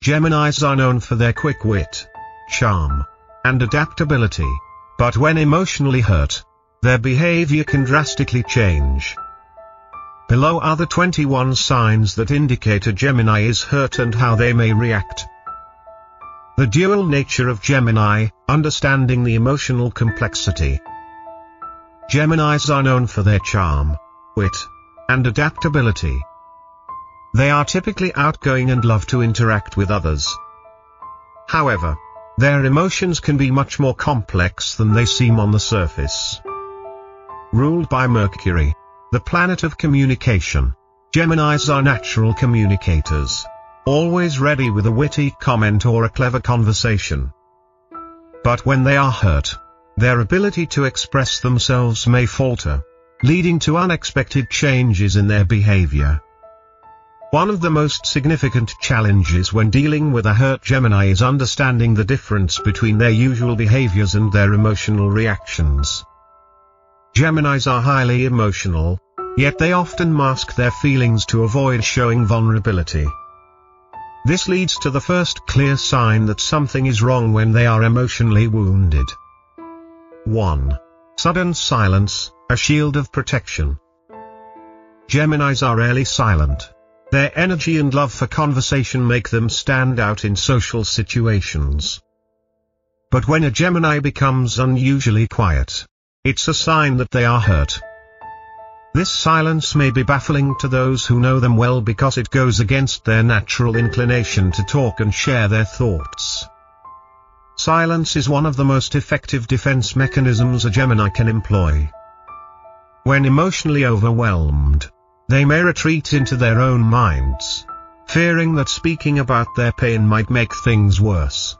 Geminis are known for their quick wit, charm, and adaptability, but when emotionally hurt, their behavior can drastically change. Below are the 21 signs that indicate a Gemini is hurt and how they may react. The dual nature of Gemini, understanding the emotional complexity. Geminis are known for their charm, wit, and adaptability. They are typically outgoing and love to interact with others. However, their emotions can be much more complex than they seem on the surface. Ruled by Mercury, the planet of communication, Geminis are natural communicators, always ready with a witty comment or a clever conversation. But when they are hurt, their ability to express themselves may falter, leading to unexpected changes in their behavior. One of the most significant challenges when dealing with a hurt Gemini is understanding the difference between their usual behaviors and their emotional reactions. Geminis are highly emotional, yet they often mask their feelings to avoid showing vulnerability. This leads to the first clear sign that something is wrong when they are emotionally wounded. 1. Sudden silence, a shield of protection. Geminis are rarely silent. Their energy and love for conversation make them stand out in social situations. But when a Gemini becomes unusually quiet, it's a sign that they are hurt. This silence may be baffling to those who know them well because it goes against their natural inclination to talk and share their thoughts. Silence is one of the most effective defense mechanisms a Gemini can employ. When emotionally overwhelmed, they may retreat into their own minds, fearing that speaking about their pain might make things worse.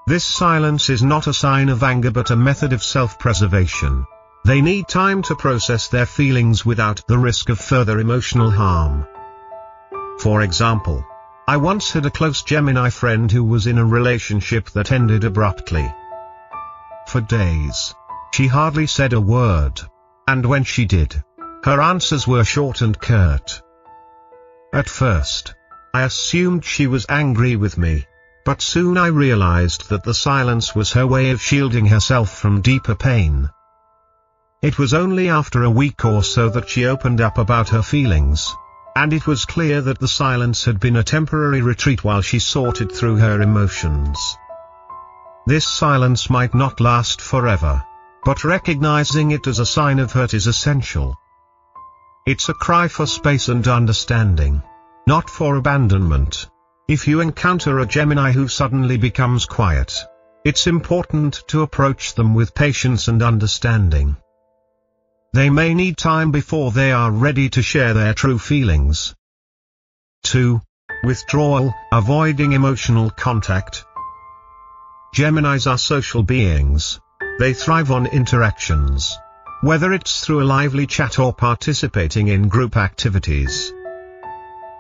This silence is not a sign of anger but a method of self-preservation. They need time to process their feelings without the risk of further emotional harm. For example, I once had a close Gemini friend who was in a relationship that ended abruptly. For days, she hardly said a word, and when she did, her answers were short and curt. At first, I assumed she was angry with me, but soon I realized that the silence was her way of shielding herself from deeper pain. It was only after a week or so that she opened up about her feelings, and it was clear that the silence had been a temporary retreat while she sorted through her emotions. This silence might not last forever, but recognizing it as a sign of hurt is essential. It's a cry for space and understanding, not for abandonment. If you encounter a Gemini who suddenly becomes quiet, it's important to approach them with patience and understanding. They may need time before they are ready to share their true feelings. 2. Withdrawal, avoiding emotional contact. Geminis are social beings. They thrive on interactions, whether it's through a lively chat or participating in group activities.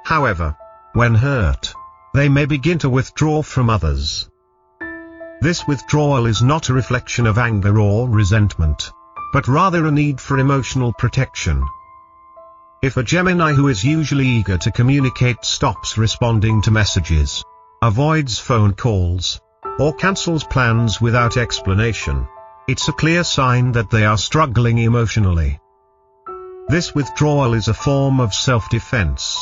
However, when hurt, they may begin to withdraw from others. This withdrawal is not a reflection of anger or resentment, but rather a need for emotional protection. If a Gemini who is usually eager to communicate stops responding to messages, avoids phone calls, or cancels plans without explanation, it's a clear sign that they are struggling emotionally. This withdrawal is a form of self-defense.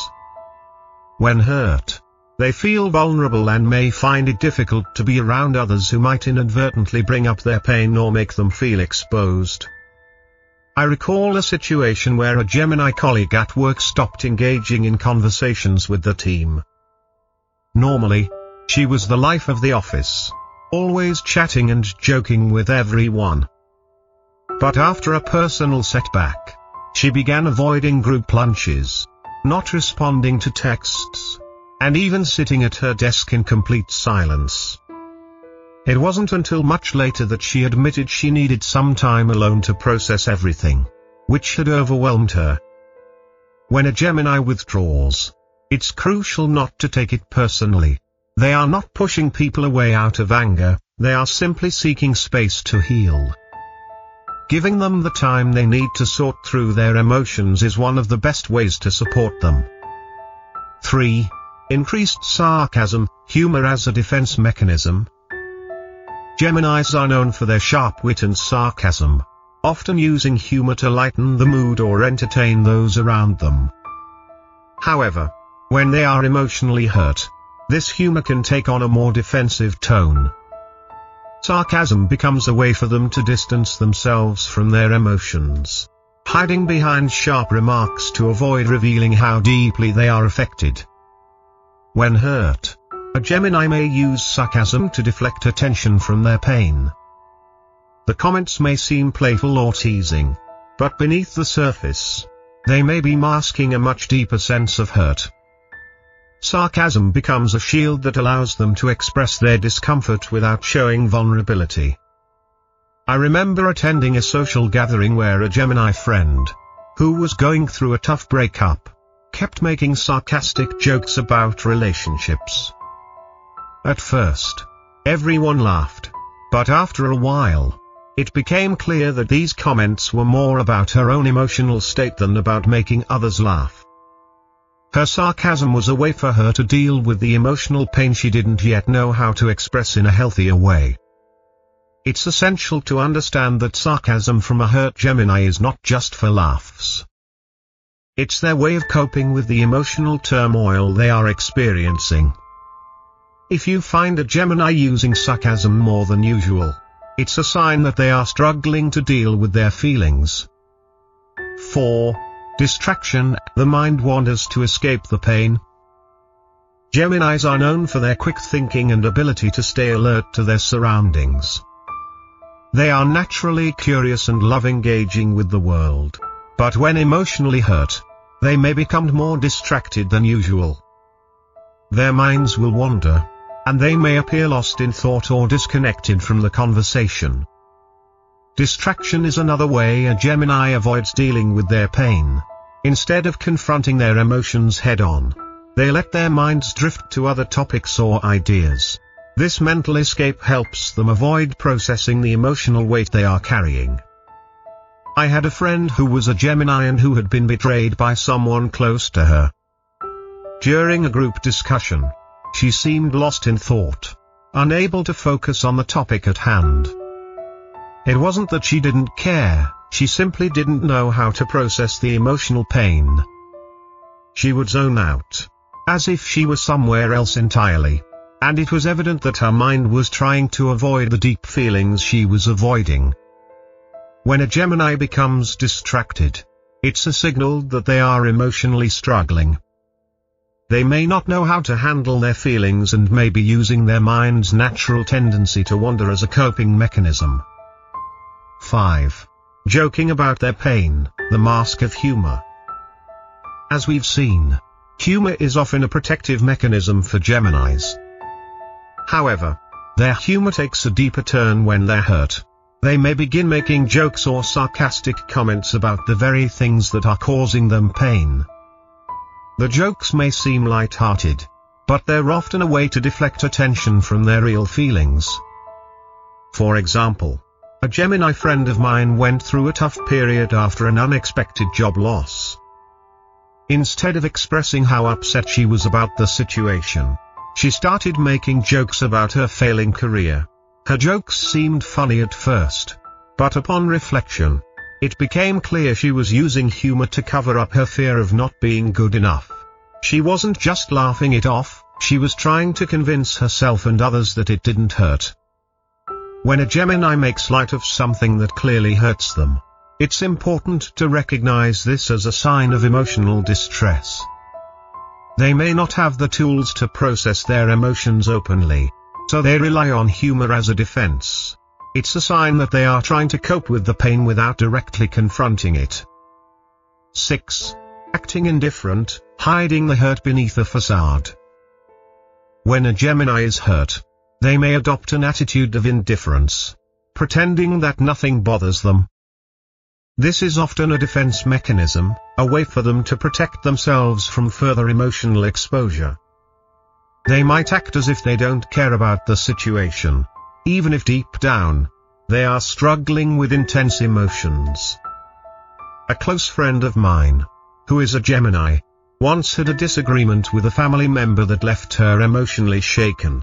When hurt, they feel vulnerable and may find it difficult to be around others who might inadvertently bring up their pain or make them feel exposed. I recall a situation where a Gemini colleague at work stopped engaging in conversations with the team. Normally, she was the life of the office, always chatting and joking with everyone. But after a personal setback, she began avoiding group lunches, not responding to texts, and even sitting at her desk in complete silence. It wasn't until much later that she admitted she needed some time alone to process everything, which had overwhelmed her. When a Gemini withdraws, it's crucial not to take it personally. They are not pushing people away out of anger, they are simply seeking space to heal. Giving them the time they need to sort through their emotions is one of the best ways to support them. 3. Increased sarcasm, humor as a defense mechanism. Geminis are known for their sharp wit and sarcasm, often using humor to lighten the mood or entertain those around them. However, when they are emotionally hurt, this humor can take on a more defensive tone. Sarcasm becomes a way for them to distance themselves from their emotions, hiding behind sharp remarks to avoid revealing how deeply they are affected. When hurt, a Gemini may use sarcasm to deflect attention from their pain. The comments may seem playful or teasing, but beneath the surface, they may be masking a much deeper sense of hurt. Sarcasm becomes a shield that allows them to express their discomfort without showing vulnerability. I remember attending a social gathering where a Gemini friend, who was going through a tough breakup, kept making sarcastic jokes about relationships. At first, everyone laughed, but after a while, it became clear that these comments were more about her own emotional state than about making others laugh. Her sarcasm was a way for her to deal with the emotional pain she didn't yet know how to express in a healthier way. It's essential to understand that sarcasm from a hurt Gemini is not just for laughs. It's their way of coping with the emotional turmoil they are experiencing. If you find a Gemini using sarcasm more than usual, it's a sign that they are struggling to deal with their feelings. 4. Distraction, the mind wanders to escape the pain. Geminis are known for their quick thinking and ability to stay alert to their surroundings. They are naturally curious and love engaging with the world, but when emotionally hurt, they may become more distracted than usual. Their minds will wander, and they may appear lost in thought or disconnected from the conversation. Distraction is another way a Gemini avoids dealing with their pain. Instead of confronting their emotions head-on, they let their minds drift to other topics or ideas. This mental escape helps them avoid processing the emotional weight they are carrying. I had a friend who was a Gemini and who had been betrayed by someone close to her. During a group discussion, she seemed lost in thought, unable to focus on the topic at hand. It wasn't that she didn't care, she simply didn't know how to process the emotional pain. She would zone out, as if she was somewhere else entirely, and it was evident that her mind was trying to avoid the deep feelings she was avoiding. When a Gemini becomes distracted, it's a signal that they are emotionally struggling. They may not know how to handle their feelings and may be using their mind's natural tendency to wander as a coping mechanism. 5. Joking about their pain, the mask of humor. As we've seen, humor is often a protective mechanism for Geminis. However, their humor takes a deeper turn when they're hurt. They may begin making jokes or sarcastic comments about the very things that are causing them pain. The jokes may seem light-hearted, but they're often a way to deflect attention from their real feelings. For example, a Gemini friend of mine went through a tough period after an unexpected job loss. Instead of expressing how upset she was about the situation, she started making jokes about her failing career. Her jokes seemed funny at first, but upon reflection, it became clear she was using humor to cover up her fear of not being good enough. She wasn't just laughing it off, she was trying to convince herself and others that it didn't hurt. When a Gemini makes light of something that clearly hurts them, it's important to recognize this as a sign of emotional distress. They may not have the tools to process their emotions openly, so they rely on humor as a defense. It's a sign that they are trying to cope with the pain without directly confronting it. 6. Acting indifferent, hiding the hurt beneath a facade. When a Gemini is hurt, they may adopt an attitude of indifference, pretending that nothing bothers them. This is often a defense mechanism, a way for them to protect themselves from further emotional exposure. They might act as if they don't care about the situation, even if deep down, they are struggling with intense emotions. A close friend of mine, who is a Gemini, once had a disagreement with a family member that left her emotionally shaken.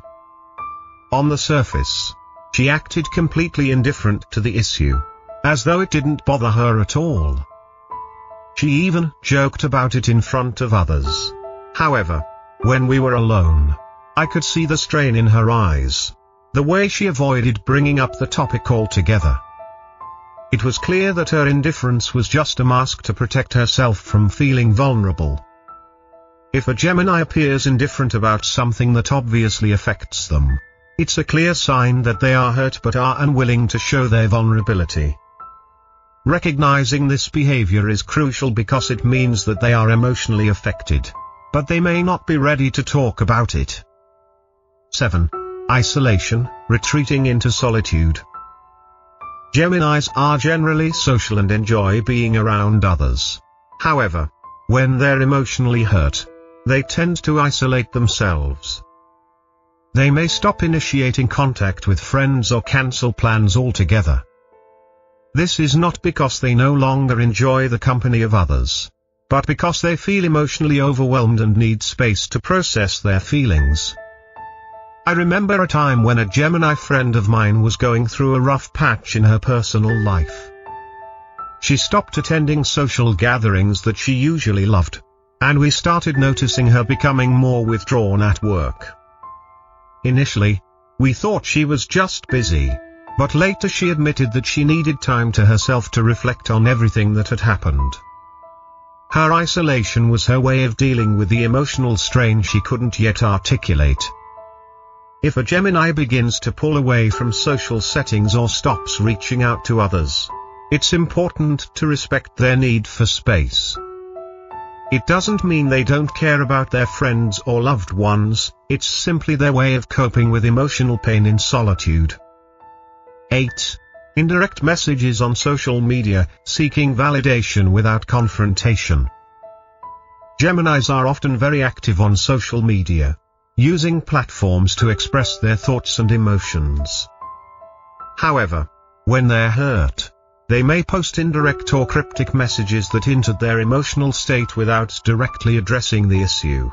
On the surface, she acted completely indifferent to the issue, as though it didn't bother her at all. She even joked about it in front of others. However, when we were alone, I could see the strain in her eyes, the way she avoided bringing up the topic altogether. It was clear that her indifference was just a mask to protect herself from feeling vulnerable. If a Gemini appears indifferent about something that obviously affects them, it's a clear sign that they are hurt but are unwilling to show their vulnerability. Recognizing this behavior is crucial because it means that they are emotionally affected, but they may not be ready to talk about it. 7. Isolation, retreating into solitude. Geminis are generally social and enjoy being around others. However, when they're emotionally hurt, they tend to isolate themselves. They may stop initiating contact with friends or cancel plans altogether. This is not because they no longer enjoy the company of others, but because they feel emotionally overwhelmed and need space to process their feelings. I remember a time when a Gemini friend of mine was going through a rough patch in her personal life. She stopped attending social gatherings that she usually loved, and we started noticing her becoming more withdrawn at work. Initially, we thought she was just busy, but later she admitted that she needed time to herself to reflect on everything that had happened. Her isolation was her way of dealing with the emotional strain she couldn't yet articulate. If a Gemini begins to pull away from social settings or stops reaching out to others, it's important to respect their need for space. It doesn't mean they don't care about their friends or loved ones, it's simply their way of coping with emotional pain in solitude. 8. Indirect messages on social media, seeking validation without confrontation. Geminis are often very active on social media, using platforms to express their thoughts and emotions. However, when they're hurt, they may post indirect or cryptic messages that hint at their emotional state without directly addressing the issue.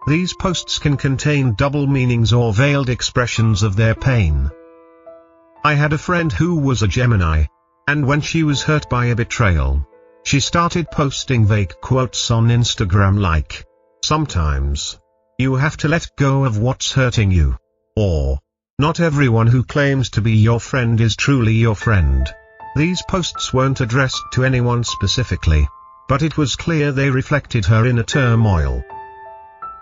These posts can contain double meanings or veiled expressions of their pain. I had a friend who was a Gemini, and when she was hurt by a betrayal, she started posting vague quotes on Instagram like, "Sometimes you have to let go of what's hurting you," or, "Not everyone who claims to be your friend is truly your friend." These posts weren't addressed to anyone specifically, but it was clear they reflected her inner turmoil.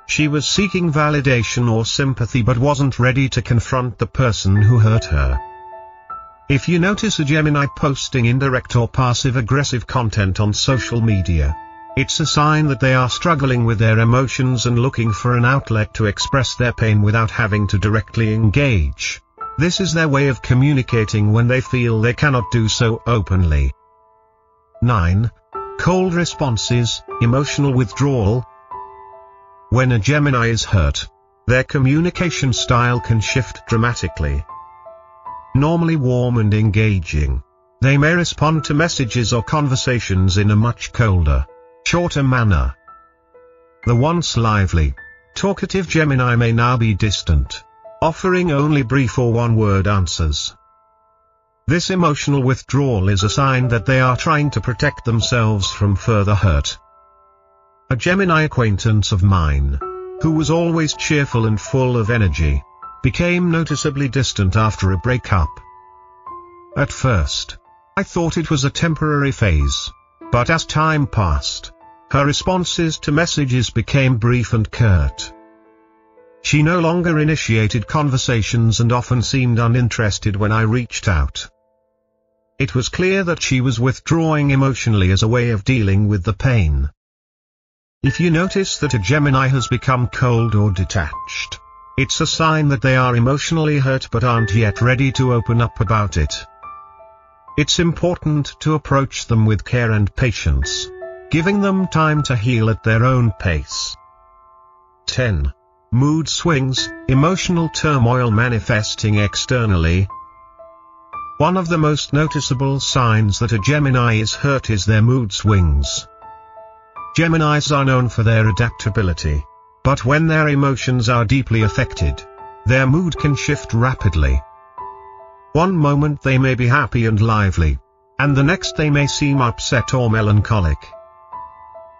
She was seeking validation or sympathy but wasn't ready to confront the person who hurt her. If you notice a Gemini posting indirect or passive-aggressive content on social media, it's a sign that they are struggling with their emotions and looking for an outlet to express their pain without having to directly engage. This is their way of communicating when they feel they cannot do so openly. 9. Cold responses, emotional withdrawal. When a Gemini is hurt, their communication style can shift dramatically. Normally warm and engaging, they may respond to messages or conversations in a much colder, shorter manner. The once lively, talkative Gemini may now be distant, offering only brief or one-word answers. This emotional withdrawal is a sign that they are trying to protect themselves from further hurt. A Gemini acquaintance of mine, who was always cheerful and full of energy, became noticeably distant after a breakup. At first, I thought it was a temporary phase, but as time passed, her responses to messages became brief and curt. She no longer initiated conversations and often seemed uninterested when I reached out. It was clear that she was withdrawing emotionally as a way of dealing with the pain. If you notice that a Gemini has become cold or detached, it's a sign that they are emotionally hurt but aren't yet ready to open up about it. It's important to approach them with care and patience, giving them time to heal at their own pace. 10. Mood swings, emotional turmoil manifesting externally. One of the most noticeable signs that a Gemini is hurt is their mood swings. Geminis are known for their adaptability, but when their emotions are deeply affected, their mood can shift rapidly. One moment they may be happy and lively, and the next they may seem upset or melancholic.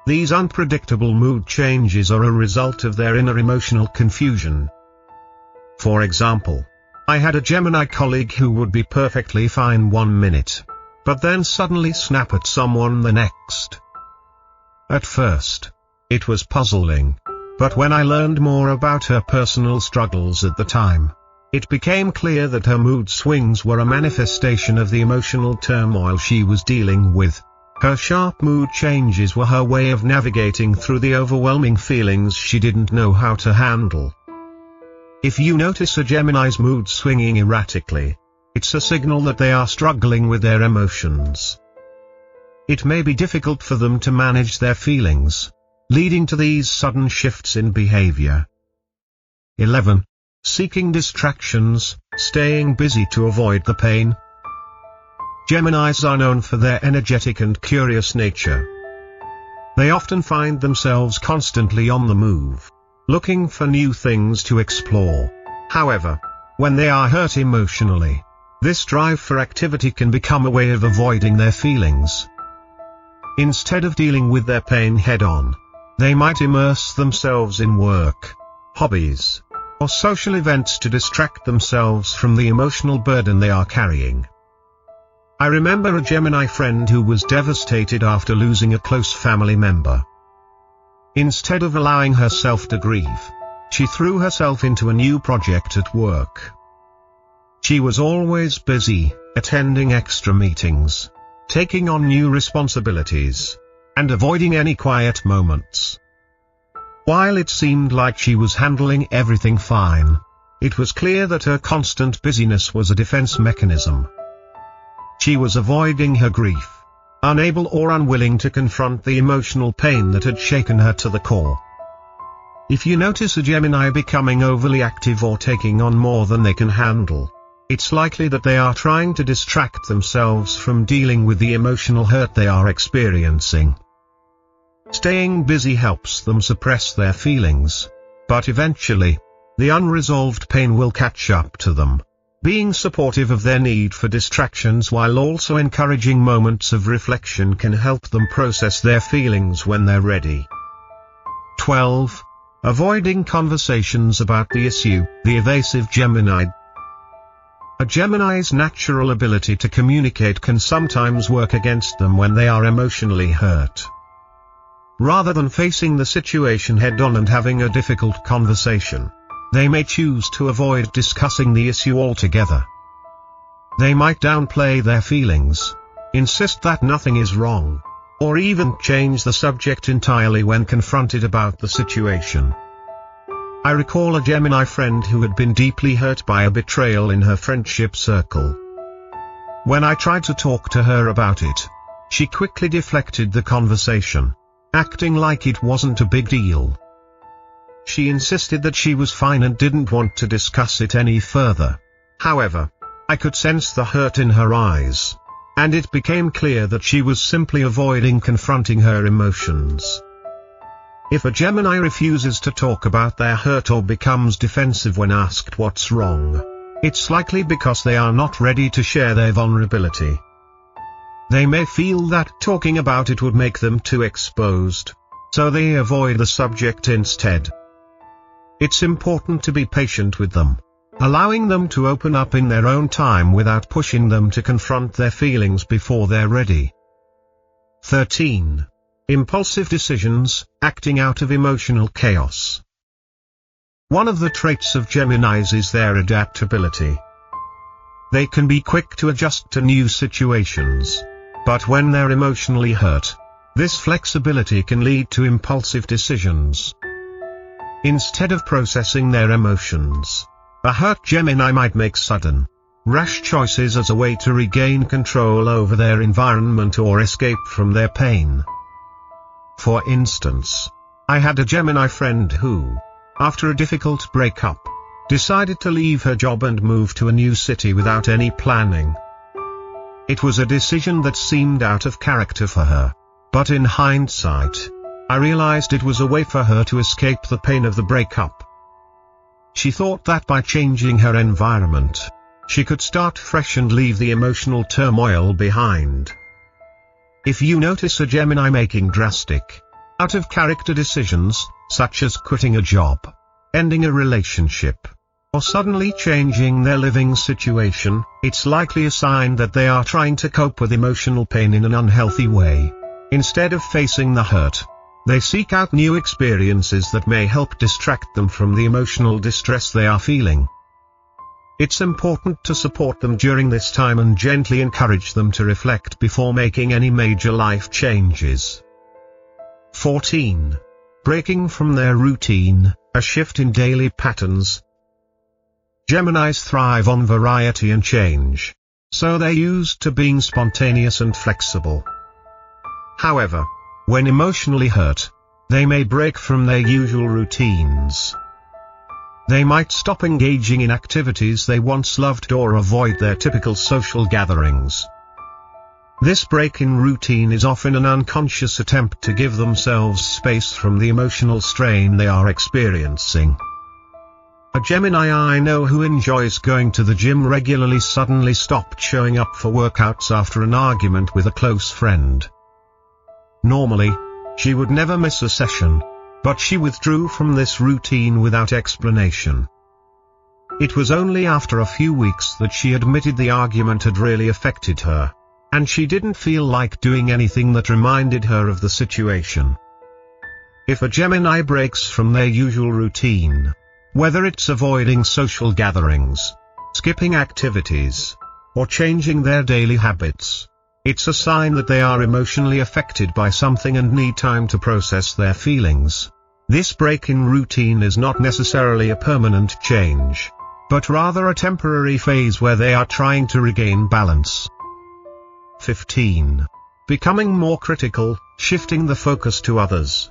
These unpredictable mood changes are a result of their inner emotional confusion. For example, I had a Gemini colleague who would be perfectly fine 1 minute, but then suddenly snap at someone the next. At first, it was puzzling, but when I learned more about her personal struggles at the time, it became clear that her mood swings were a manifestation of the emotional turmoil she was dealing with. Her sharp mood changes were her way of navigating through the overwhelming feelings she didn't know how to handle. If you notice a Gemini's mood swinging erratically, it's a signal that they are struggling with their emotions. It may be difficult for them to manage their feelings, leading to these sudden shifts in behavior. 11. Seeking distractions, staying busy to avoid the pain. Geminis are known for their energetic and curious nature. They often find themselves constantly on the move, looking for new things to explore. However, when they are hurt emotionally, this drive for activity can become a way of avoiding their feelings. Instead of dealing with their pain head-on, they might immerse themselves in work, hobbies, or social events to distract themselves from the emotional burden they are carrying. I remember a Gemini friend who was devastated after losing a close family member. Instead of allowing herself to grieve, she threw herself into a new project at work. She was always busy, attending extra meetings, taking on new responsibilities, and avoiding any quiet moments. While it seemed like she was handling everything fine, it was clear that her constant busyness was a defense mechanism. She was avoiding her grief, unable or unwilling to confront the emotional pain that had shaken her to the core. If you notice a Gemini becoming overly active or taking on more than they can handle, it's likely that they are trying to distract themselves from dealing with the emotional hurt they are experiencing. Staying busy helps them suppress their feelings, but eventually, the unresolved pain will catch up to them. Being supportive of their need for distractions while also encouraging moments of reflection can help them process their feelings when they're ready. 12. Avoiding conversations about the issue, the evasive Gemini. A Gemini's natural ability to communicate can sometimes work against them when they are emotionally hurt. Rather than facing the situation head-on and having a difficult conversation, they may choose to avoid discussing the issue altogether. They might downplay their feelings, insist that nothing is wrong, or even change the subject entirely when confronted about the situation. I recall a Gemini friend who had been deeply hurt by a betrayal in her friendship circle. When I tried to talk to her about it, she quickly deflected the conversation, acting like it wasn't a big deal. She insisted that she was fine and didn't want to discuss it any further. However, I could sense the hurt in her eyes, and it became clear that she was simply avoiding confronting her emotions. If a Gemini refuses to talk about their hurt or becomes defensive when asked what's wrong, it's likely because they are not ready to share their vulnerability. They may feel that talking about it would make them too exposed, so they avoid the subject instead. It's important to be patient with them, allowing them to open up in their own time without pushing them to confront their feelings before they're ready. 13. Impulsive decisions, acting out of emotional chaos. One of the traits of Geminis is their adaptability. They can be quick to adjust to new situations, but when they're emotionally hurt, this flexibility can lead to impulsive decisions. Instead of processing their emotions, a hurt Gemini might make sudden, rash choices as a way to regain control over their environment or escape from their pain. For instance, I had a Gemini friend who, after a difficult breakup, decided to leave her job and move to a new city without any planning. It was a decision that seemed out of character for her, but in hindsight, I realized it was a way for her to escape the pain of the breakup. She thought that by changing her environment, she could start fresh and leave the emotional turmoil behind. If you notice a Gemini making drastic, out-of-character decisions, such as quitting a job, ending a relationship, or suddenly changing their living situation, it's likely a sign that they are trying to cope with emotional pain in an unhealthy way. Instead of facing the hurt, they seek out new experiences that may help distract them from the emotional distress they are feeling. It's important to support them during this time and gently encourage them to reflect before making any major life changes. 14. Breaking from their routine, a shift in daily patterns. Geminis thrive on variety and change, so they're used to being spontaneous and flexible. However, when emotionally hurt, they may break from their usual routines. They might stop engaging in activities they once loved or avoid their typical social gatherings. This break in routine is often an unconscious attempt to give themselves space from the emotional strain they are experiencing. A Gemini I know who enjoys going to the gym regularly suddenly stopped showing up for workouts after an argument with a close friend. Normally, she would never miss a session, but she withdrew from this routine without explanation. It was only after a few weeks that she admitted the argument had really affected her, and she didn't feel like doing anything that reminded her of the situation. If a Gemini breaks from their usual routine, whether it's avoiding social gatherings, skipping activities, or changing their daily habits, it's a sign that they are emotionally affected by something and need time to process their feelings. This break in routine is not necessarily a permanent change, but rather a temporary phase where they are trying to regain balance. 15. Becoming more critical, shifting the focus to others.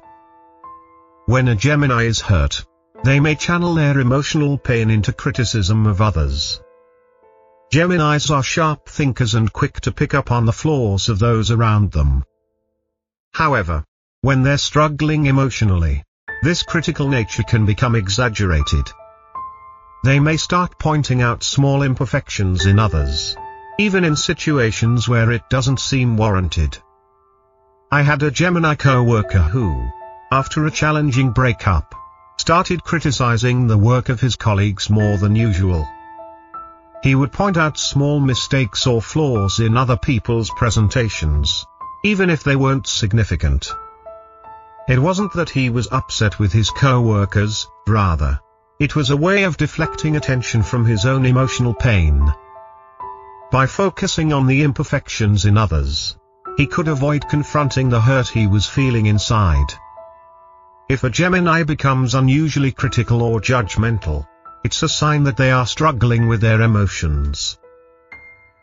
When a Gemini is hurt, they may channel their emotional pain into criticism of others. Geminis are sharp thinkers and quick to pick up on the flaws of those around them. However, when they're struggling emotionally, this critical nature can become exaggerated. They may start pointing out small imperfections in others, even in situations where it doesn't seem warranted. I had a Gemini co-worker who, after a challenging breakup, started criticizing the work of his colleagues more than usual. He would point out small mistakes or flaws in other people's presentations, even if they weren't significant. It wasn't that he was upset with his co-workers, rather, it was a way of deflecting attention from his own emotional pain. By focusing on the imperfections in others, he could avoid confronting the hurt he was feeling inside. If a Gemini becomes unusually critical or judgmental, it's a sign that they are struggling with their emotions.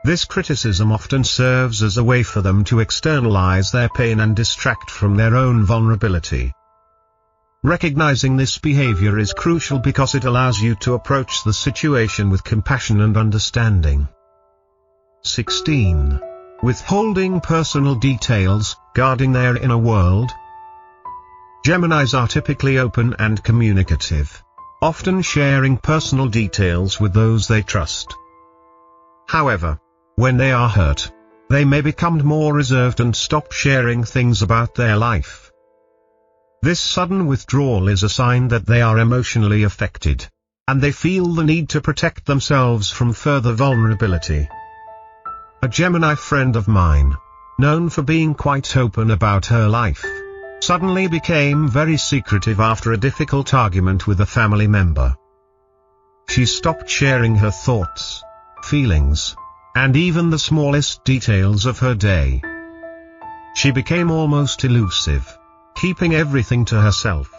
This criticism often serves as a way for them to externalize their pain and distract from their own vulnerability. Recognizing this behavior is crucial because it allows you to approach the situation with compassion and understanding. 16. Withholding personal details, guarding their inner world. Geminis are typically open and communicative, often sharing personal details with those they trust. However, when they are hurt, they may become more reserved and stop sharing things about their life. This sudden withdrawal is a sign that they are emotionally affected, and they feel the need to protect themselves from further vulnerability. A Gemini friend of mine, known for being quite open about her life, suddenly became very secretive after a difficult argument with a family member. She stopped sharing her thoughts, feelings, and even the smallest details of her day. She became almost elusive, keeping everything to herself.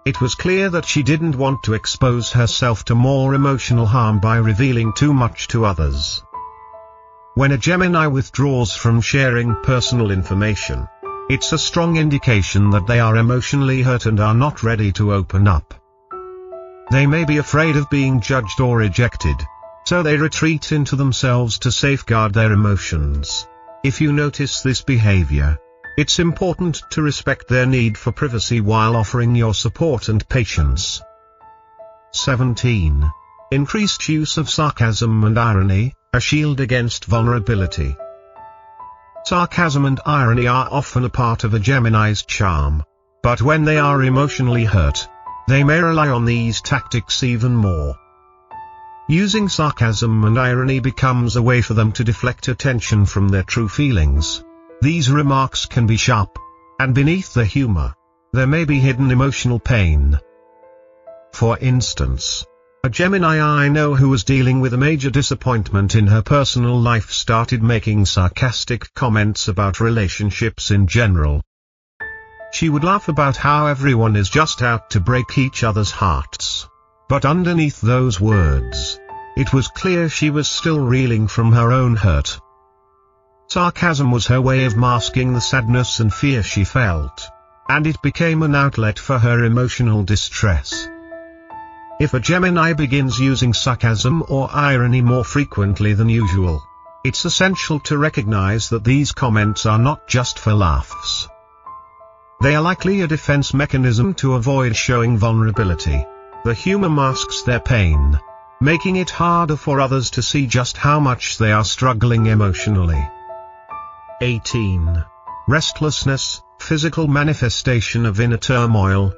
It was clear that she didn't want to expose herself to more emotional harm by revealing too much to others. When a Gemini withdraws from sharing personal information, it's a strong indication that they are emotionally hurt and are not ready to open up. They may be afraid of being judged or rejected, so they retreat into themselves to safeguard their emotions. If you notice this behavior, It's important to respect their need for privacy while offering your support and patience. 17. Increased use of sarcasm and irony, a shield against vulnerability. Sarcasm and irony are often a part of a Gemini's charm. But when they are emotionally hurt, they may rely on these tactics even more. Using sarcasm and irony becomes a way for them to deflect attention from their true feelings. These remarks can be sharp, and beneath the humor, there may be hidden emotional pain. For instance, a Gemini I know who was dealing with a major disappointment in her personal life started making sarcastic comments about relationships in general. She would laugh about how everyone is just out to break each other's hearts. But underneath those words, it was clear she was still reeling from her own hurt. Sarcasm was her way of masking the sadness and fear she felt, and it became an outlet for her emotional distress. If a Gemini begins using sarcasm or irony more frequently than usual, it's essential to recognize that these comments are not just for laughs. They are likely a defense mechanism to avoid showing vulnerability. The humor masks their pain, making it harder for others to see just how much they are struggling emotionally. 18. Restlessness, physical manifestation of inner turmoil.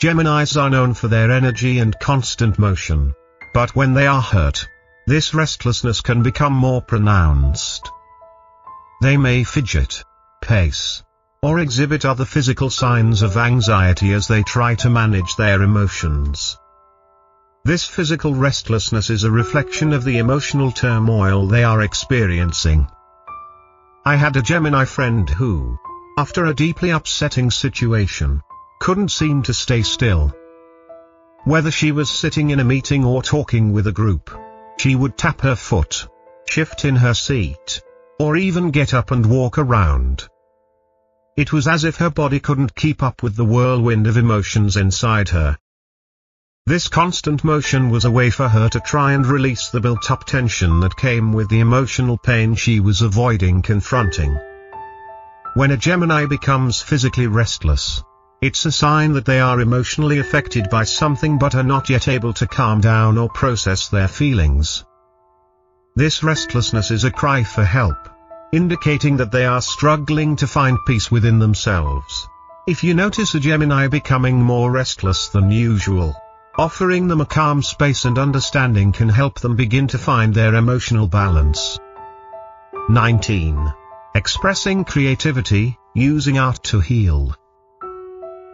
Geminis are known for their energy and constant motion, but when they are hurt, this restlessness can become more pronounced. They may fidget, pace, or exhibit other physical signs of anxiety as they try to manage their emotions. This physical restlessness is a reflection of the emotional turmoil they are experiencing. I had a Gemini friend who, after a deeply upsetting situation, couldn't seem to stay still. Whether she was sitting in a meeting or talking with a group, she would tap her foot, shift in her seat, or even get up and walk around. It was as if her body couldn't keep up with the whirlwind of emotions inside her. This constant motion was a way for her to try and release the built-up tension that came with the emotional pain she was avoiding confronting. When a Gemini becomes physically restless, it's a sign that they are emotionally affected by something but are not yet able to calm down or process their feelings. This restlessness is a cry for help, indicating that they are struggling to find peace within themselves. If you notice a Gemini becoming more restless than usual, offering them a calm space and understanding can help them begin to find their emotional balance. 19. Expressing creativity, using art to heal.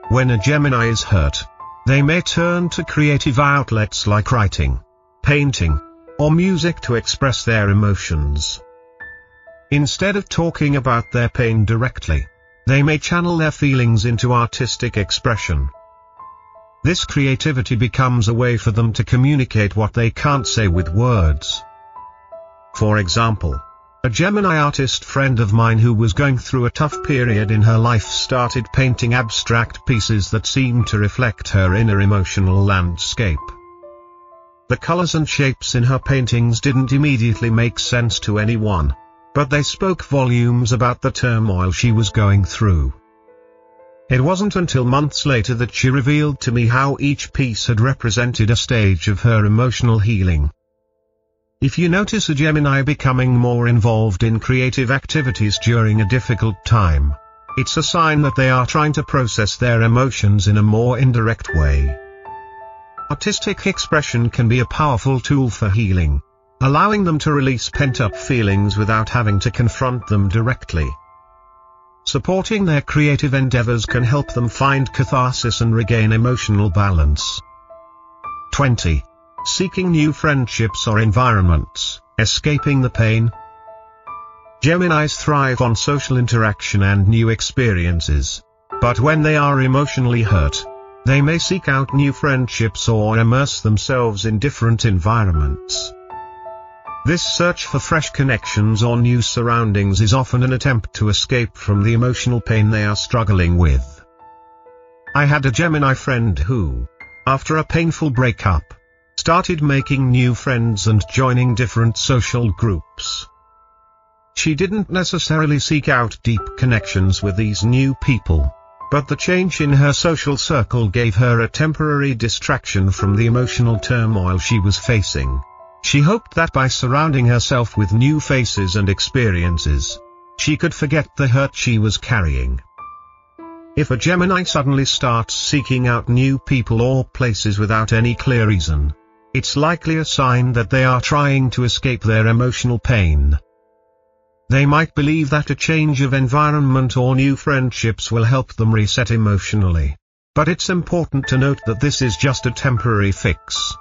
When a Gemini is hurt, they may turn to creative outlets like writing, painting, or music to express their emotions. Instead of talking about their pain directly, they may channel their feelings into artistic expression. This creativity becomes a way for them to communicate what they can't say with words. For example, a Gemini artist friend of mine who was going through a tough period in her life started painting abstract pieces that seemed to reflect her inner emotional landscape. The colors and shapes in her paintings didn't immediately make sense to anyone, but they spoke volumes about the turmoil she was going through. It wasn't until months later that she revealed to me how each piece had represented a stage of her emotional healing. If you notice a Gemini becoming more involved in creative activities during a difficult time, it's a sign that they are trying to process their emotions in a more indirect way. Artistic expression can be a powerful tool for healing, allowing them to release pent-up feelings without having to confront them directly. Supporting their creative endeavors can help them find catharsis and regain emotional balance. 20. Seeking new friendships or environments, escaping the pain. Geminis thrive on social interaction and new experiences, but when they are emotionally hurt, they may seek out new friendships or immerse themselves in different environments. This search for fresh connections or new surroundings is often an attempt to escape from the emotional pain they are struggling with. I had a Gemini friend who, after a painful breakup, started making new friends and joining different social groups. She didn't necessarily seek out deep connections with these new people, but the change in her social circle gave her a temporary distraction from the emotional turmoil she was facing. She hoped that by surrounding herself with new faces and experiences, she could forget the hurt she was carrying. If a Gemini suddenly starts seeking out new people or places without any clear reason, it's likely a sign that they are trying to escape their emotional pain. They might believe that a change of environment or new friendships will help them reset emotionally. But it's important to note that this is just a temporary fix.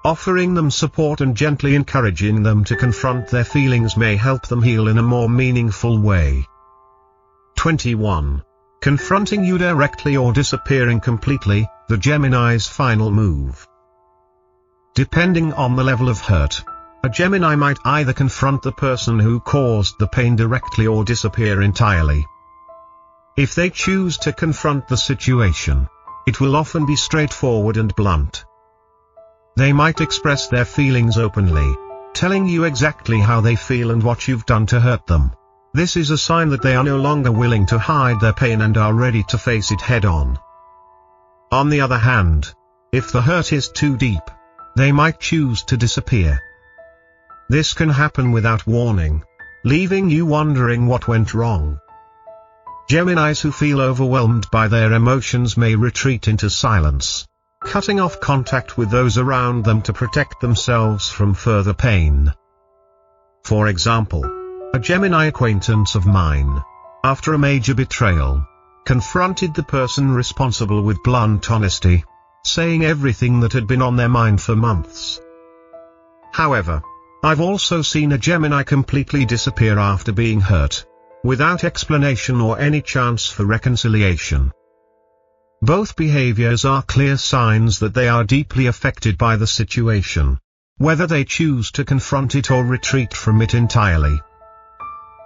Offering them support and gently encouraging them to confront their feelings may help them heal in a more meaningful way. 21. Confronting you directly or disappearing completely, the Gemini's final move. Depending on the level of hurt, a Gemini might either confront the person who caused the pain directly or disappear entirely. If they choose to confront the situation, it will often be straightforward and blunt. They might express their feelings openly, telling you exactly how they feel and what you've done to hurt them. This is a sign that they are no longer willing to hide their pain and are ready to face it head-on. On the other hand, if the hurt is too deep, they might choose to disappear. This can happen without warning, leaving you wondering what went wrong. Geminis who feel overwhelmed by their emotions may retreat into silence, cutting off contact with those around them to protect themselves from further pain. For example, a Gemini acquaintance of mine, after a major betrayal, confronted the person responsible with blunt honesty, saying everything that had been on their mind for months. However, I've also seen a Gemini completely disappear after being hurt, without explanation or any chance for reconciliation. Both behaviors are clear signs that they are deeply affected by the situation, whether they choose to confront it or retreat from it entirely.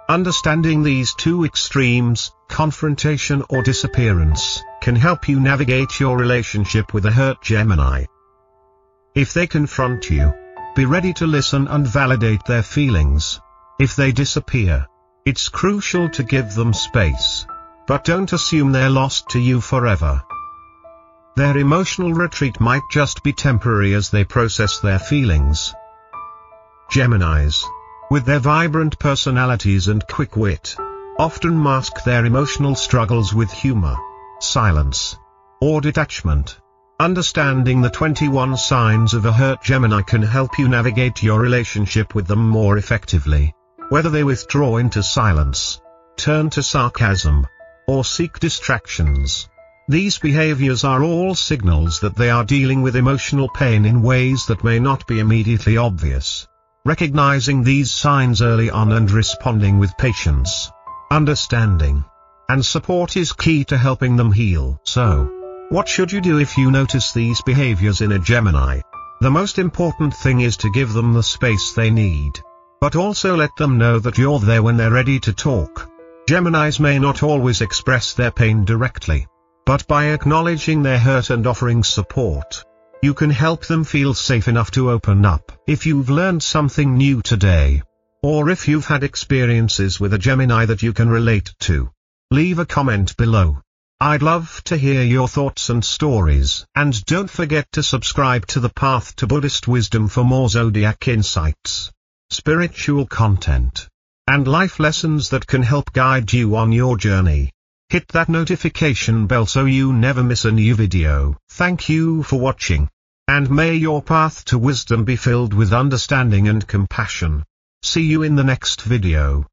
Understanding these two extremes, confrontation or disappearance, can help you navigate your relationship with a hurt Gemini. If they confront you, be ready to listen and validate their feelings. If they disappear, it's crucial to give them space. But don't assume they're lost to you forever. Their emotional retreat might just be temporary as they process their feelings. Geminis, with their vibrant personalities and quick wit, often mask their emotional struggles with humor, silence, or detachment. Understanding the 21 signs of a hurt Gemini can help you navigate your relationship with them more effectively. Whether they withdraw into silence, turn to sarcasm, or seek distractions, these behaviors are all signals that they are dealing with emotional pain in ways that may not be immediately obvious. Recognizing these signs early on and responding with patience, understanding, and support is key to helping them heal. So, what should you do if you notice these behaviors in a Gemini? The most important thing is to give them the space they need, but also let them know that you're there when they're ready to talk. Geminis may not always express their pain directly, but by acknowledging their hurt and offering support, you can help them feel safe enough to open up. If you've learned something new today, or if you've had experiences with a Gemini that you can relate to, leave a comment below. I'd love to hear your thoughts and stories. And don't forget to subscribe to the Path to Buddhist Wisdom for more zodiac insights, spiritual content, and life lessons that can help guide you on your journey. Hit that notification bell so you never miss a new video. Thank you for watching, and may your path to wisdom be filled with understanding and compassion. See you in the next video.